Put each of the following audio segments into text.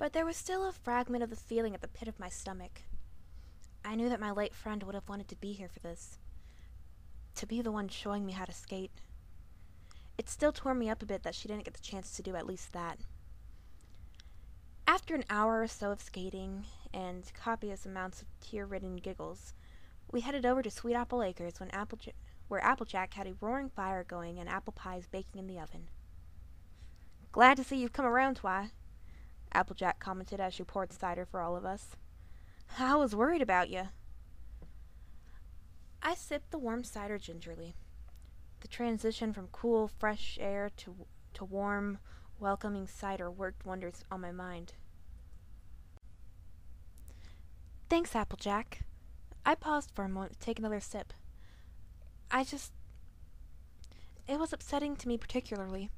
but there was still a fragment of the feeling at the pit of my stomach. I knew that my late friend would have wanted to be here for this, to be the one showing me how to skate. It still tore me up a bit that she didn't get the chance to do at least that. After an hour or so of skating and copious amounts of tear-ridden giggles, we headed over to Sweet Apple Acres where Applejack had a roaring fire going and apple pies baking in the oven. "Glad to see you've come around, Twi," Applejack commented as she poured cider for all of us. "I was worried about you." I sipped the warm cider gingerly. The transition from cool, fresh air to warm, welcoming cider worked wonders on my mind. "Thanks, Applejack." I paused for a moment to take another sip. It was upsetting to me particularly.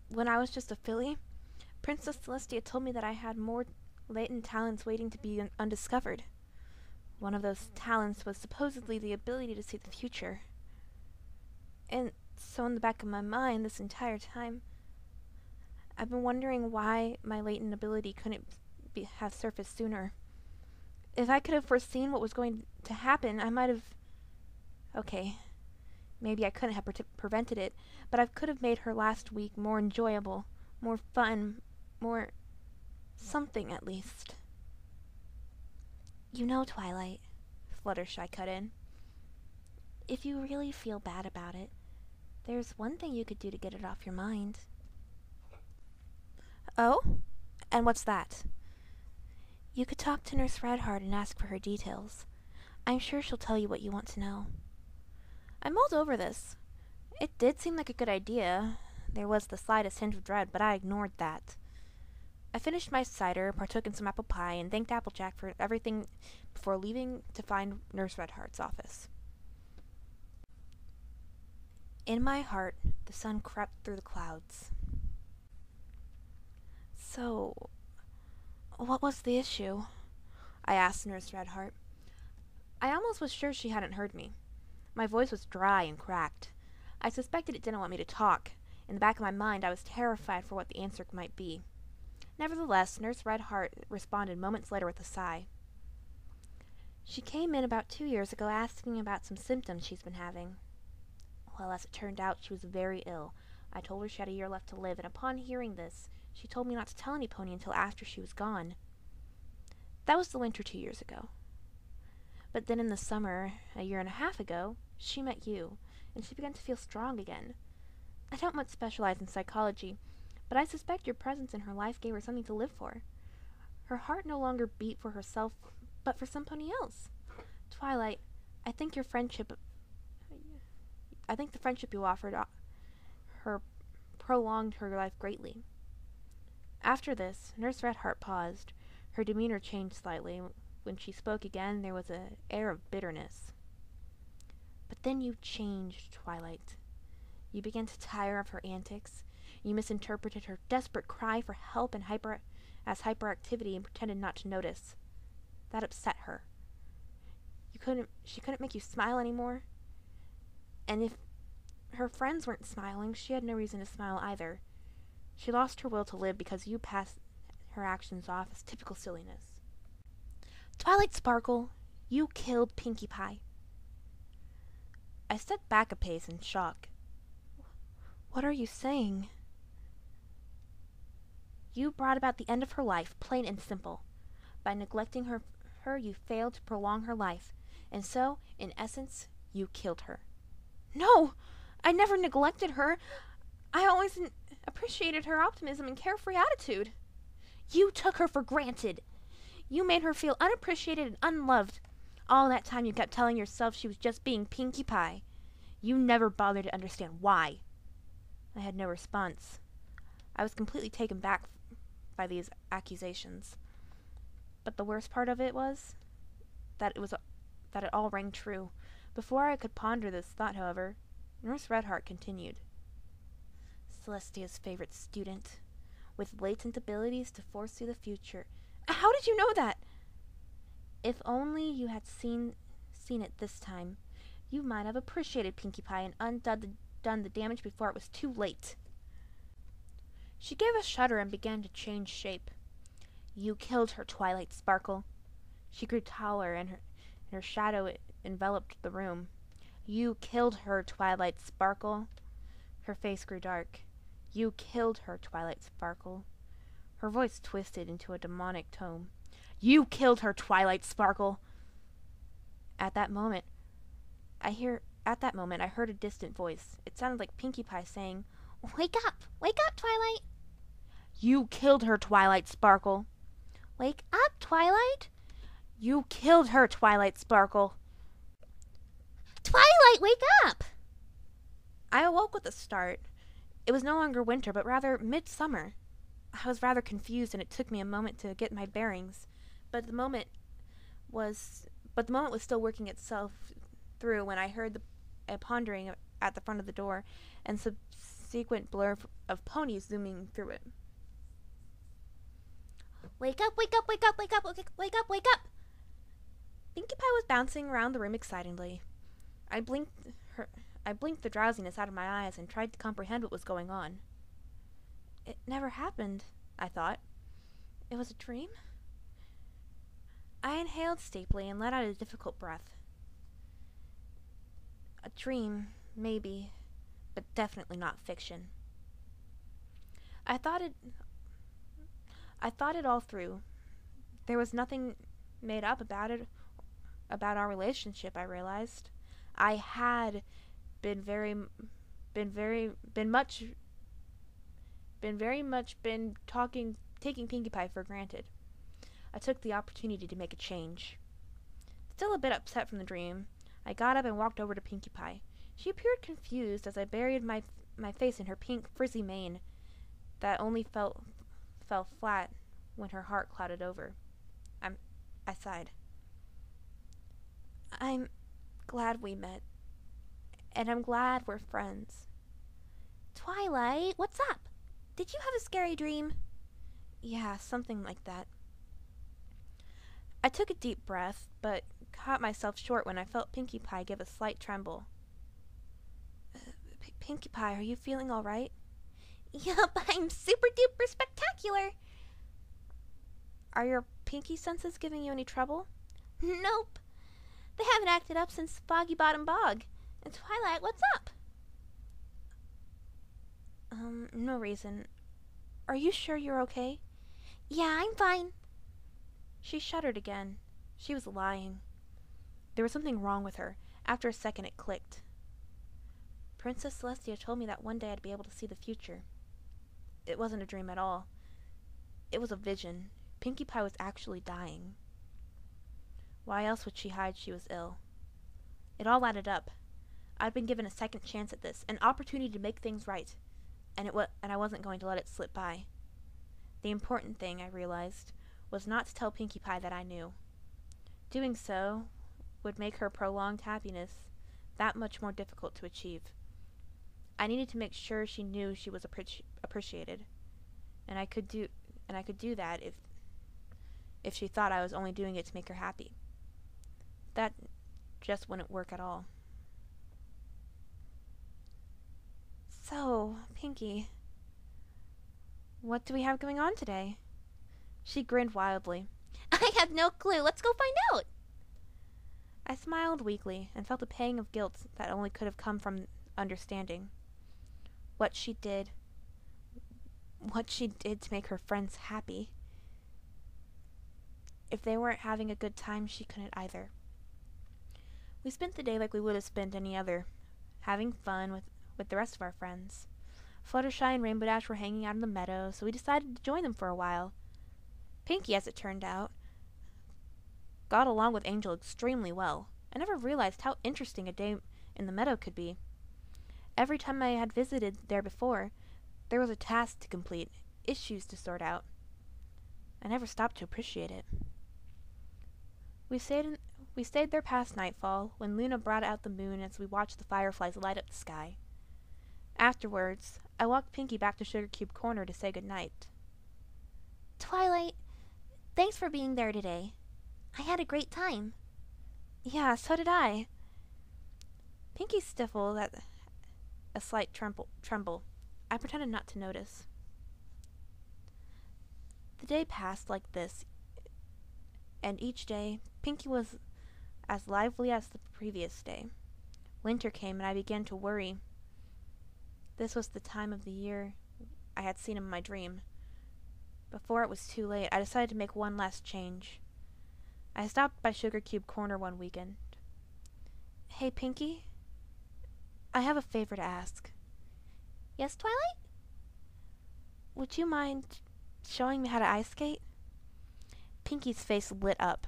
When I was just a filly, Princess Celestia told me that I had more latent talents waiting to be undiscovered. One of those talents was supposedly the ability to see the future. And so in the back of my mind this entire time, I've been wondering why my latent ability couldn't have surfaced sooner. If I could have foreseen what was going to happen, I might have... Okay, maybe I couldn't have prevented it, but I could have made her last week more enjoyable, more fun, more... something at least. "You know, Twilight," Fluttershy cut in, "if you really feel bad about it, there's one thing you could do to get it off your mind." "Oh? And what's that?" "You could talk to Nurse Redheart and ask for her details. I'm sure she'll tell you what you want to know." I mulled over this. It did seem like a good idea. There was the slightest hint of dread, but I ignored that. I finished my cider, partook in some apple pie, and thanked Applejack for everything before leaving to find Nurse Redheart's office. In my heart, the sun crept through the clouds. "So, what was the issue?" I asked Nurse Redheart. I almost was sure she hadn't heard me. My voice was dry and cracked. I suspected it didn't want me to talk. In the back of my mind, I was terrified for what the answer might be. Nevertheless, Nurse Redheart responded moments later with a sigh. "She came in about 2 years ago asking about some symptoms she's been having. Well, as it turned out, she was very ill. I told her she had a year left to live, and upon hearing this, she told me not to tell any pony until after she was gone. That was the winter 2 years ago. But then in the summer, a year and a half ago, she met you, and she began to feel strong again. I don't much specialize in psychology, but I suspect your presence in her life gave her something to live for. Her heart no longer beat for herself, but for somebody else. Twilight, I think the friendship you offered her prolonged her life greatly." After this, Nurse Redheart paused. Her demeanor changed slightly. When she spoke again, there was an air of bitterness. "But then you changed, Twilight. You began to tire of her antics. You misinterpreted her desperate cry for help and hyperactivity and pretended not to notice. That upset her. She couldn't make you smile anymore. And if her friends weren't smiling, she had no reason to smile either. She lost her will to live because you passed her actions off as typical silliness. Twilight Sparkle, you killed Pinkie Pie." I stepped back a pace in shock. "What are you saying?" "You brought about the end of her life, plain and simple. By neglecting her, you failed to prolong her life, and so, in essence, you killed her." "No! I never neglected her. I always appreciated her optimism and carefree attitude." "You took her for granted. You made her feel unappreciated and unloved. All that time you kept telling yourself she was just being Pinkie Pie. You never bothered to understand why." I had no response. I was completely taken back by these accusations. But the worst part of it was that it all rang true. Before I could ponder this thought, however, Nurse Redheart continued. "Celestia's favorite student, with latent abilities to foresee the future." "How did you know that?" "If only you had seen it this time, you might have appreciated Pinkie Pie and undone the damage before it was too late." She gave a shudder and began to change shape. You killed her, Twilight Sparkle. She grew taller, and her shadow enveloped the room. You killed her, Twilight Sparkle. Her face grew dark. You killed her, Twilight Sparkle. Her voice twisted into a demonic tone. You killed her, Twilight Sparkle. At that moment, I heard a distant voice. It sounded like Pinkie Pie saying, "Wake up! Wake up, Twilight!" You killed her, Twilight Sparkle. Wake up, Twilight! You killed her, Twilight Sparkle. Twilight, wake up! I awoke with a start. It was no longer winter, but rather midsummer. I was rather confused, and it took me a moment to get my bearings. But the moment was still working itself through when I heard a pondering at the front of the door and subsequent blur of ponies zooming through it. Wake up, wake up, wake up, wake up, wake up, wake up! Pinkie Pie was bouncing around the room excitedly. I blinked the drowsiness out of my eyes and tried to comprehend what was going on. It never happened, I thought. It was a dream? I inhaled steeply and let out a difficult breath. A dream, maybe, but definitely not fiction. I thought it all through. There was nothing made up about our relationship, I realized. I had been taking Pinkie Pie for granted. I took the opportunity to make a change. Still a bit upset from the dream, I got up and walked over to Pinkie Pie. She appeared confused as I buried my face in her pink, frizzy mane that only fell flat when her heart clouded over. I sighed. I'm glad we met, and I'm glad we're friends. Twilight, what's up? Did you have a scary dream? Yeah, something like that. I took a deep breath, but caught myself short when I felt Pinkie Pie give a slight tremble. Pinkie Pie, are you feeling all right? Yup, I'm super duper spectacular. Are your pinky senses giving you any trouble? Nope. They haven't acted up since Foggy Bottom Bog. And Twilight, what's up? No reason. Are you sure you're okay? Yeah, I'm fine. She shuddered again. She was lying. There was something wrong with her. After a second, it clicked. Princess Celestia told me that one day I'd be able to see the future. It wasn't a dream at all. It was a vision. Pinkie Pie was actually dying. Why else would she hide she was ill? It all added up. I'd been given a second chance at this, an opportunity to make things right, and I wasn't going to let it slip by. The important thing, I realized, was not to tell Pinkie Pie that I knew. Doing so would make her prolonged happiness that much more difficult to achieve. I needed to make sure she knew she was appreciated, and I could do that if she thought I was only doing it to make her happy. That just wouldn't work at all. So, Pinkie, what do we have going on today? She grinned wildly. I have no clue. Let's go find out. I smiled weakly and felt a pang of guilt that only could have come from understanding what she did to make her friends happy. If they weren't having a good time, she couldn't either. We spent the day like we would have spent any other, having fun with the rest of our friends. Fluttershy and Rainbow Dash were hanging out in the meadow, so we decided to join them for a while. Pinkie, as it turned out, got along with Angel extremely well. I never realized how interesting a day in the meadow could be. Every time I had visited there before, there was a task to complete, issues to sort out. I never stopped to appreciate it. We stayed there past nightfall, when Luna brought out the moon as we watched the fireflies light up the sky. Afterwards, I walked Pinkie back to Sugar Cube Corner to say goodnight. Twilight, thanks for being there today. I had a great time. Yeah, so did I. Pinkie stifled at a slight tremble. I pretended not to notice. The day passed like this, and each day Pinky was as lively as the previous day. Winter came, and I began to worry. This was the time of the year I had seen in my dream. Before it was too late, I decided to make one last change. I stopped by Sugar Cube Corner one weekend. "Hey, Pinky, I have a favor to ask." Yes, Twilight? "Would you mind showing me how to ice skate?" Pinky's face lit up.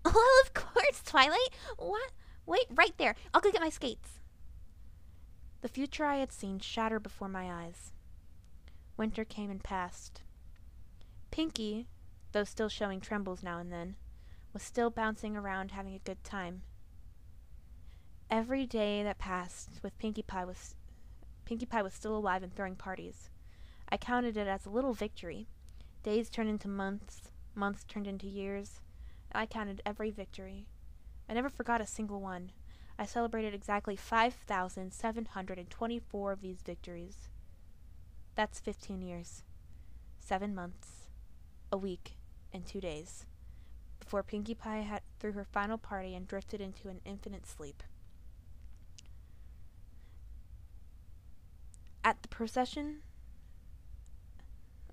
Well, of course, Twilight. What? Wait right there. I'll go get my skates. The future I had seen shattered before my eyes. Winter came and passed. Pinky, though still showing trembles now and then, was still bouncing around having a good time. Every day that passed with Pinkie Pie was still alive and throwing parties. I counted it as a little victory. Days turned into months, months turned into years, and I counted every victory. I never forgot a single one. I celebrated exactly 5,724 of these victories. That's 15 years, 7 months, a week, and 2 days, before Pinkie Pie threw her final party and drifted into an infinite sleep. At the procession,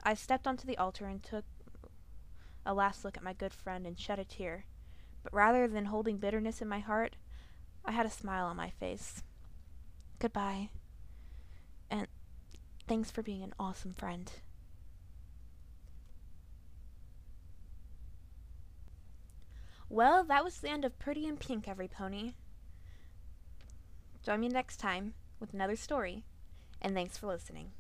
I stepped onto the altar and took a last look at my good friend and shed a tear. But rather than holding bitterness in my heart, I had a smile on my face. Goodbye, and thanks for being an awesome friend. Well, that was the end of Pretty in Pink, everypony. Join me next time with another story, and thanks for listening.